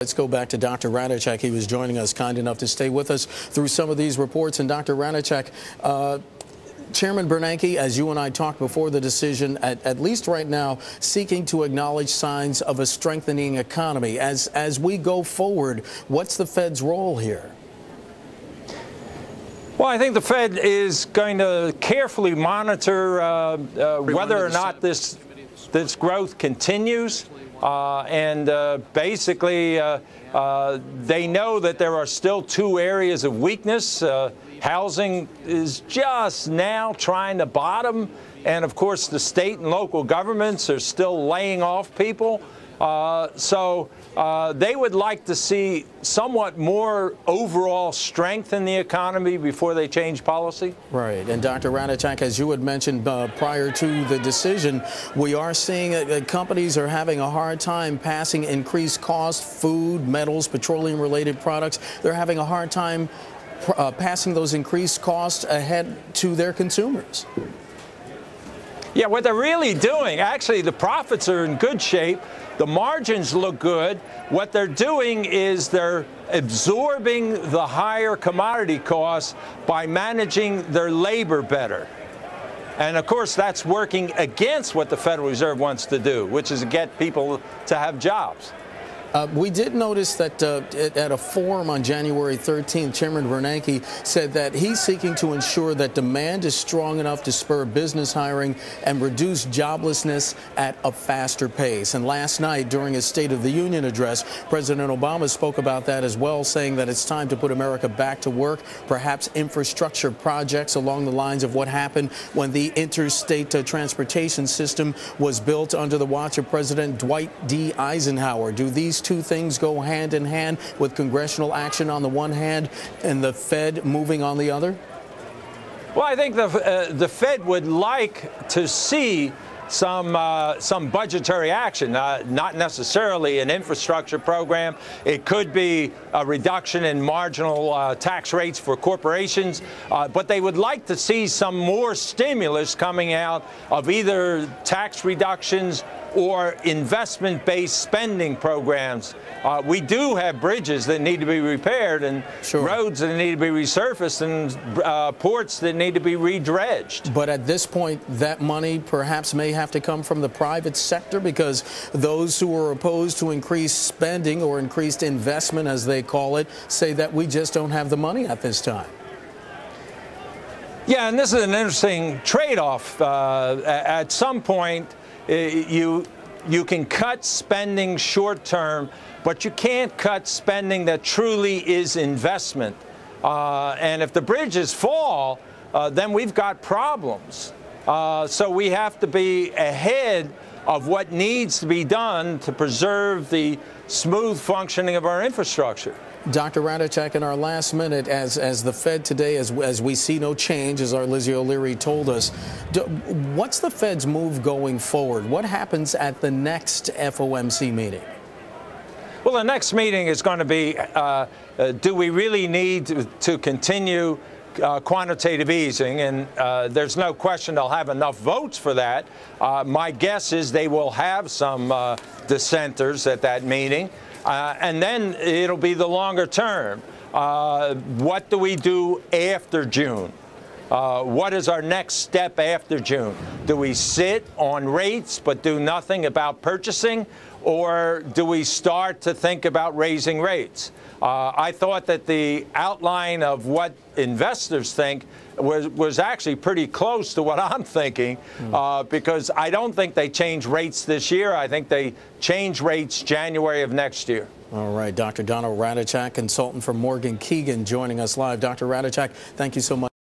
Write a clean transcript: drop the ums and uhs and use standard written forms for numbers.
Let's go back to Dr. Ratajczak. He was joining us, kind enough to stay with us through some of these reports. And Dr. Ratajczak, Chairman Bernanke, as you and I talked before the decision, at least right now, seeking to acknowledge signs of a strengthening economy. As we go forward, what's the Fed's role here? Well, I think the Fed is going to carefully monitor whether or not this growth continues. Basically, they know that there are still two areas of weakness. Housing is just now trying to bottom. And, of course, the state and local governments are still laying off people. So they would like to see somewhat more overall strength in the economy before they change policy. Right. And Dr. Ratajczak, as you had mentioned prior to the decision, we are seeing that companies are having a hard time passing increased costs, food, metals, petroleum-related products. They're having a hard time passing those increased costs ahead to their consumers. Yeah, what they're really doing, actually, the profits are in good shape. The margins look good. What they're doing is they're absorbing the higher commodity costs by managing their labor better. And, of course, that's working against what the Federal Reserve wants to do, which is to get people to have jobs. We did notice that at a forum on January 13th, Chairman Bernanke said that he's seeking to ensure that demand is strong enough to spur business hiring and reduce joblessness at a faster pace. And last night, during his State of the Union address, President Obama spoke about that as well, saying that it's time to put America back to work, perhaps infrastructure projects along the lines of what happened when the interstate transportation system was built under the watch of President Dwight D. Eisenhower. Do these two things go hand in hand, with congressional action on the one hand and the Fed moving on the other? Well, I think the Fed would like to see some budgetary action, not necessarily an infrastructure program. It could be a reduction in marginal tax rates for corporations, but they would like to see some more stimulus coming out of either tax reductions or investment-based spending programs. We do have bridges that need to be repaired and roads that need to be resurfaced and ports that need to be redredged. But at this point, that money perhaps may have to come from the private sector, because those who are opposed to increased spending or increased investment, as they call it, say that we just don't have the money at this time. Yeah, and this is an interesting trade-off. At some point, you can cut spending short term, but you can't cut spending that truly is investment. And if the bridges fall, then we've got problems. So we have to be ahead of what needs to be done to preserve the smooth functioning of our infrastructure. Dr. Ratajczak, in our last minute, as the Fed today, as we see no change, as our Lizzie O'Leary told us, what's the Fed's move going forward? What happens at the next FOMC meeting? Well, the next meeting is going to be, do we really need to continue quantitative easing? And there's no question they'll have enough votes for that. My guess is they will have some dissenters at that meeting. And then it'll be the longer term. What do we do after June? What is our next step after June? Do we sit on rates but do nothing about purchasing? Or do we start to think about raising rates? I thought that the outline of what investors think was actually pretty close to what I'm thinking, because I don't think they change rates this year. I think they change rates January of next year. All right, Dr. Donald Ratajczak, consultant for Morgan Keegan, joining us live. Dr. Ratajczak, thank you so much.